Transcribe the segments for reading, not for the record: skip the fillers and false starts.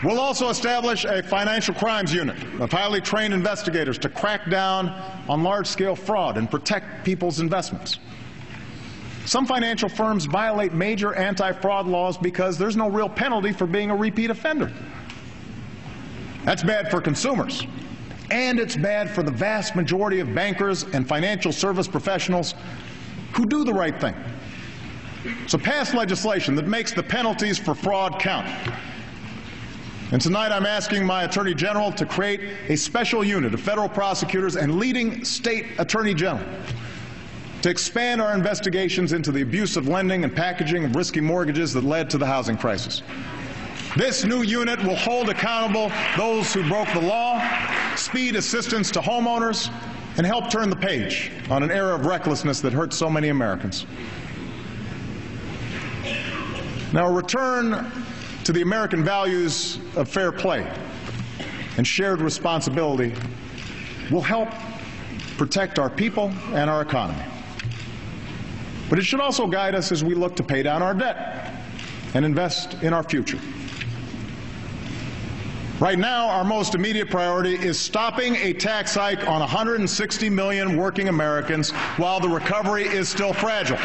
We'll also establish a financial crimes unit of highly trained investigators to crack down on large-scale fraud and protect people's investments. Some financial firms violate major anti-fraud laws because there's no real penalty for being a repeat offender. That's bad for consumers, and it's bad for the vast majority of bankers and financial service professionals who do the right thing. So pass legislation that makes the penalties for fraud count. And tonight I'm asking my Attorney General to create a special unit of federal prosecutors and leading state attorney general to expand our investigations into the abuse of lending and packaging of risky mortgages that led to the housing crisis. This new unit will hold accountable those who broke the law, speed assistance to homeowners, and help turn the page on an era of recklessness that hurts so many Americans. Now, a return to the American values of fair play and shared responsibility will help protect our people and our economy. But it should also guide us as we look to pay down our debt and invest in our future. Right now, our most immediate priority is stopping a tax hike on 160 million working Americans while the recovery is still fragile.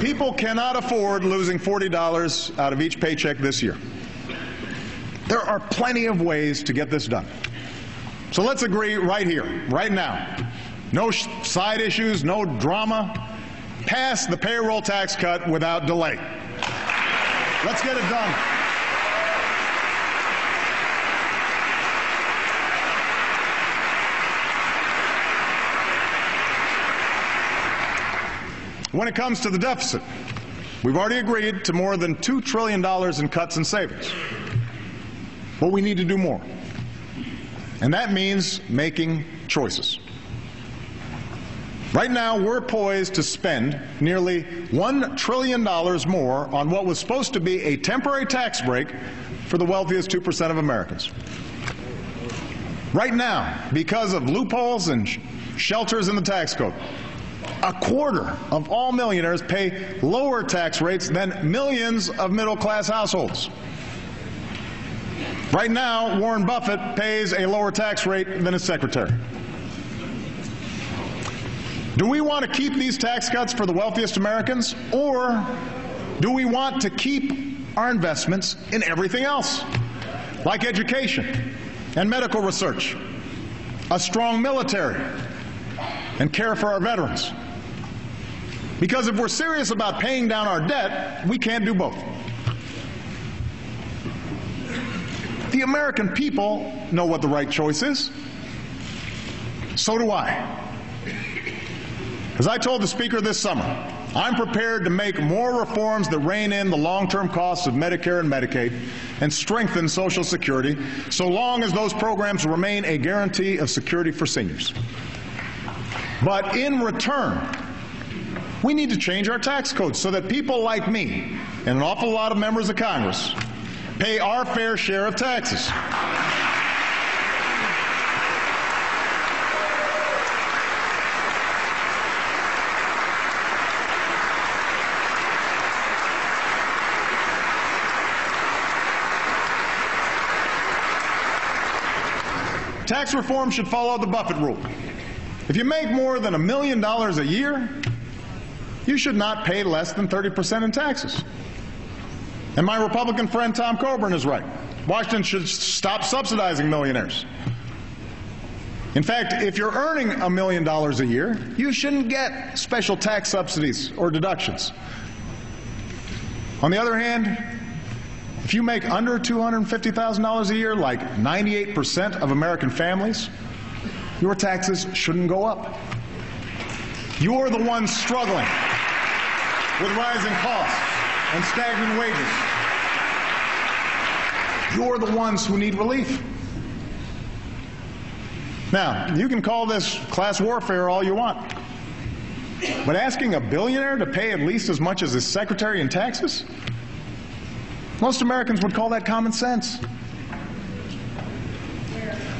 People cannot afford losing $40 out of each paycheck this year. There are plenty of ways to get this done. So let's agree right here, right now. No side issues, no drama. Pass the payroll tax cut without delay. Let's get it done. When it comes to the deficit, we've already agreed to more than $2 trillion in cuts and savings. But we need to do more. And that means making choices. Right now, we're poised to spend nearly $1 trillion more on what was supposed to be a temporary tax break for the wealthiest 2% of Americans. Right now, because of loopholes and shelters in the tax code, a quarter of all millionaires pay lower tax rates than millions of middle-class households. Right now, Warren Buffett pays a lower tax rate than his secretary. Do we want to keep these tax cuts for the wealthiest Americans, or do we want to keep our investments in everything else, like education and medical research, a strong military, and care for our veterans? Because if we're serious about paying down our debt, we can't do both. The American people know what the right choice is. So do I. As I told the Speaker this summer, I'm prepared to make more reforms that rein in the long-term costs of Medicare and Medicaid and strengthen Social Security, so long as those programs remain a guarantee of security for seniors. But in return, we need to change our tax code so that people like me and an awful lot of members of Congress pay our fair share of taxes. Tax reform should follow the Buffett rule. If you make more than $1 million a year, you should not pay less than 30% in taxes. And my Republican friend Tom Coburn is right. Washington should stop subsidizing millionaires. In fact, if you're earning $1 million a year, you shouldn't get special tax subsidies or deductions. On the other hand, if you make under $250,000 a year, like 98% of American families, your taxes shouldn't go up. You're the ones struggling with rising costs and stagnant wages. You're the ones who need relief. Now, you can call this class warfare all you want, but asking a billionaire to pay at least as much as his secretary in taxes? Most Americans would call that common sense.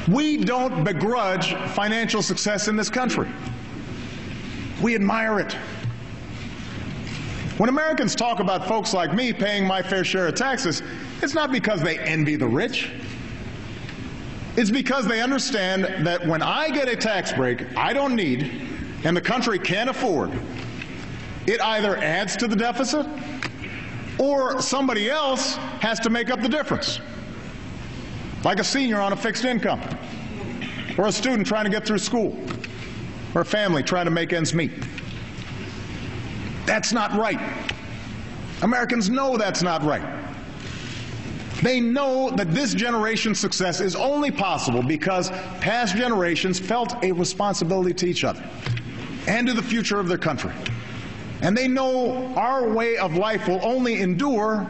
We don't begrudge financial success in this country. We admire it. When Americans talk about folks like me paying my fair share of taxes, it's not because they envy the rich. It's because they understand that when I get a tax break I don't need and the country can't afford, it either adds to the deficit or somebody else has to make up the difference. Like a senior on a fixed income, or a student trying to get through school, or a family trying to make ends meet. That's not right. Americans know that's not right. They know that this generation's success is only possible because past generations felt a responsibility to each other and to the future of their country. And they know our way of life will only endure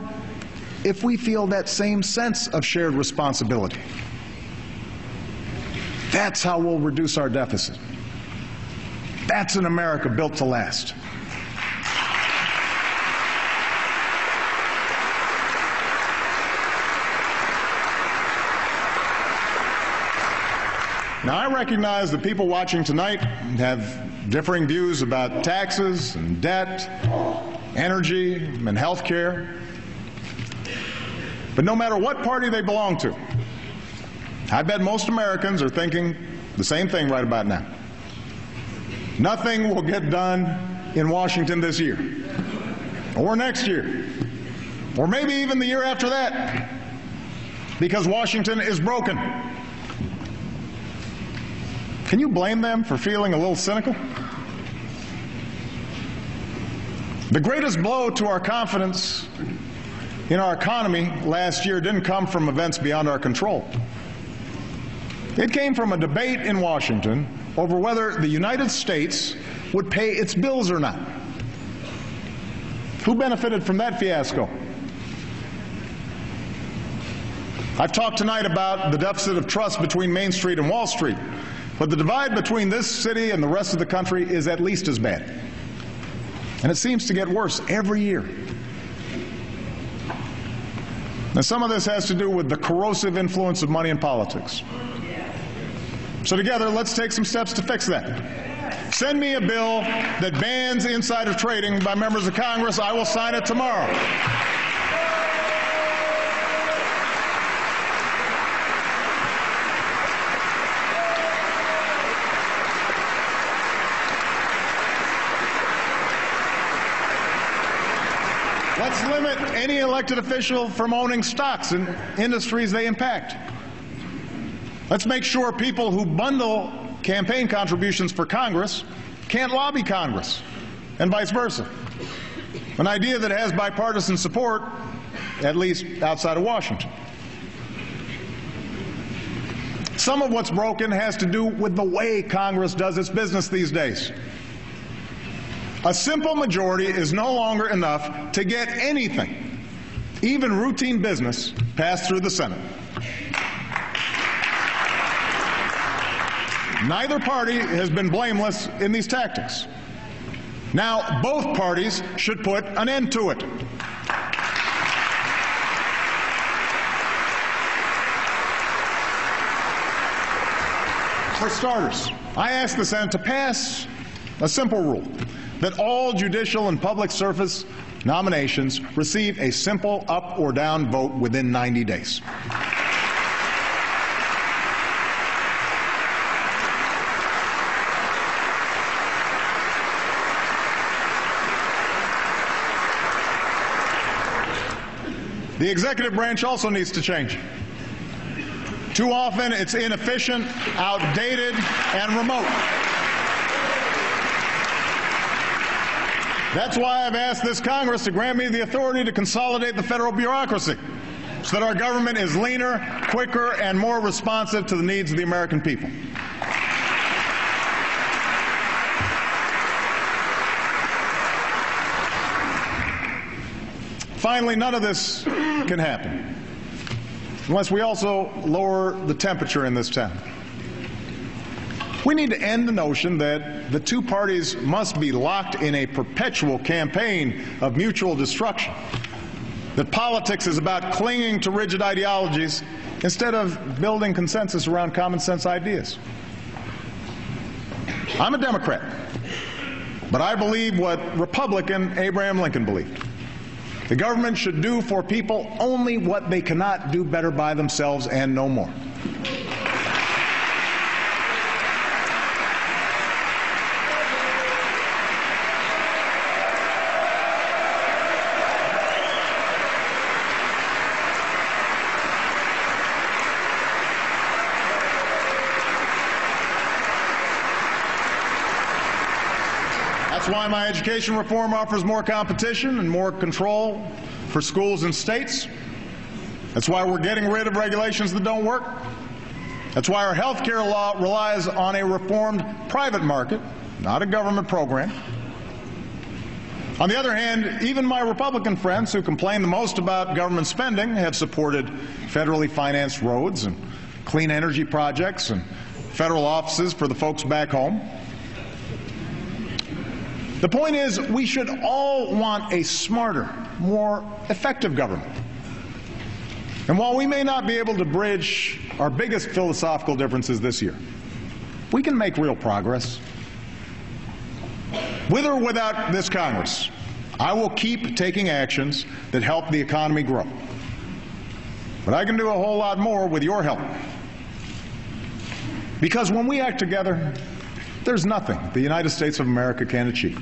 if we feel that same sense of shared responsibility. That's how we'll reduce our deficit. That's an America built to last. Now, I recognize that people watching tonight have differing views about taxes and debt, energy and health care. But no matter what party they belong to, I bet most Americans are thinking the same thing right about now. Nothing will get done in Washington this year, or next year, or maybe even the year after that, because Washington is broken. Can you blame them for feeling a little cynical? The greatest blow to our confidence in our economy last year didn't come from events beyond our control. It came from a debate in Washington over whether the United States would pay its bills or not. Who benefited from that fiasco? I've talked tonight about the deficit of trust between Main Street and Wall Street, but the divide between this city and the rest of the country is at least as bad. And it seems to get worse every year. Now, some of this has to do with the corrosive influence of money in politics. So together, let's take some steps to fix that. Send me a bill that bans insider trading by members of Congress. I will sign it tomorrow. Let's limit any elected official from owning stocks in industries they impact. Let's make sure people who bundle campaign contributions for Congress can't lobby Congress, and vice versa. An idea that has bipartisan support, at least outside of Washington. Some of what's broken has to do with the way Congress does its business these days. A simple majority is no longer enough to get anything, even routine business, passed through the Senate. Neither party has been blameless in these tactics. Now, both parties should put an end to it. For starters, I asked the Senate to pass a simple rule that all judicial and public service nominations receive a simple up or down vote within 90 days. The executive branch also needs to change. Too often it's inefficient, outdated, and remote. That's why I've asked this Congress to grant me the authority to consolidate the federal bureaucracy so that our government is leaner, quicker, and more responsive to the needs of the American people. Finally, none of this can happen unless we also lower the temperature in this town. We need to end the notion that the two parties must be locked in a perpetual campaign of mutual destruction, that politics is about clinging to rigid ideologies instead of building consensus around common sense ideas. I'm a Democrat, but I believe what Republican Abraham Lincoln believed. The government should do for people only what they cannot do better by themselves, and no more. That's why my education reform offers more competition and more control for schools and states. That's why we're getting rid of regulations that don't work. That's why our health care law relies on a reformed private market, not a government program. On the other hand, even my Republican friends who complain the most about government spending have supported federally financed roads and clean energy projects and federal offices for the folks back home. The point is, we should all want a smarter, more effective government. And while we may not be able to bridge our biggest philosophical differences this year, we can make real progress. With or without this Congress, I will keep taking actions that help the economy grow. But I can do a whole lot more with your help. Because when we act together, there's nothing the United States of America can achieve.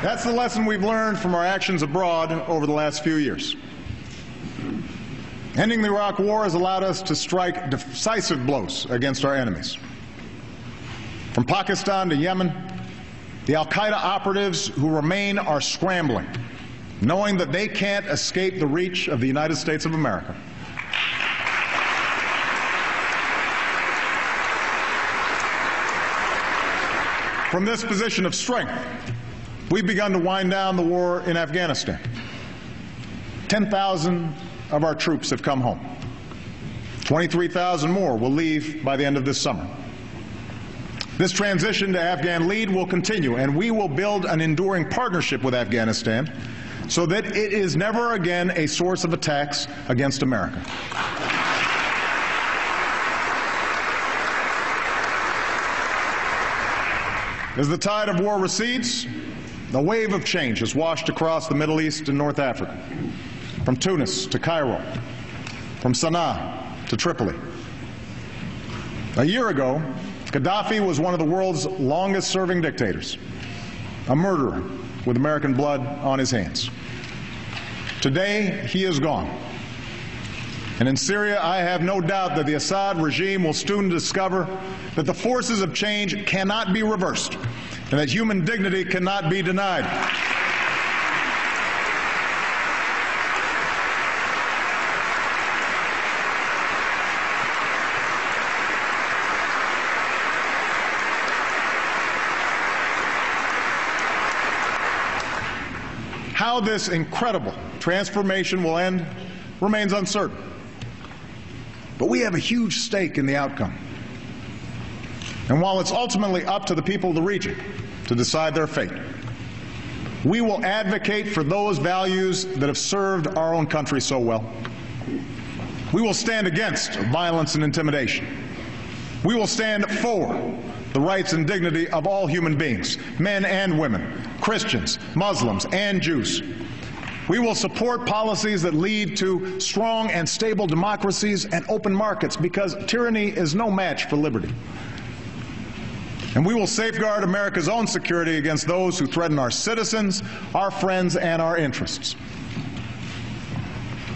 That's the lesson we've learned from our actions abroad over the last few years. Ending the Iraq War has allowed us to strike decisive blows against our enemies. From Pakistan to Yemen, the al-Qaeda operatives who remain are scrambling, knowing that they can't escape the reach of the United States of America. From this position of strength, we've begun to wind down the war in Afghanistan. 10,000 of our troops have come home. 23,000 more will leave by the end of this summer. This transition to Afghan lead will continue, and we will build an enduring partnership with Afghanistan so that it is never again a source of attacks against America. As the tide of war recedes, a wave of change has washed across the Middle East and North Africa, from Tunis to Cairo, from Sana'a to Tripoli. A year ago, Gaddafi was one of the world's longest-serving dictators, a murderer with American blood on his hands. Today, he is gone. And in Syria, I have no doubt that the Assad regime will soon discover that the forces of change cannot be reversed and that human dignity cannot be denied. How this incredible transformation will end remains uncertain. But we have a huge stake in the outcome. And while it's ultimately up to the people of the region to decide their fate, we will advocate for those values that have served our own country so well. We will stand against violence and intimidation. We will stand for the rights and dignity of all human beings, men and women, Christians, Muslims, and Jews. We will support policies that lead to strong and stable democracies and open markets, because tyranny is no match for liberty. And we will safeguard America's own security against those who threaten our citizens, our friends, and our interests.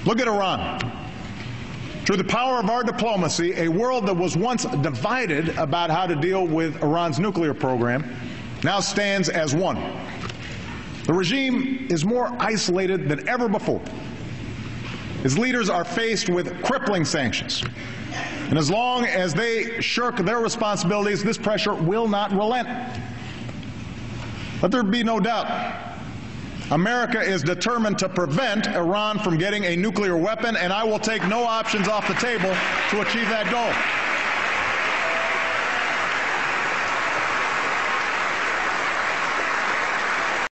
Look at Iran. Through the power of our diplomacy, a world that was once divided about how to deal with Iran's nuclear program now stands as one. The regime is more isolated than ever before. Its leaders are faced with crippling sanctions. And as long as they shirk their responsibilities, this pressure will not relent. Let there be no doubt. America is determined to prevent Iran from getting a nuclear weapon, and I will take no options off the table to achieve that goal.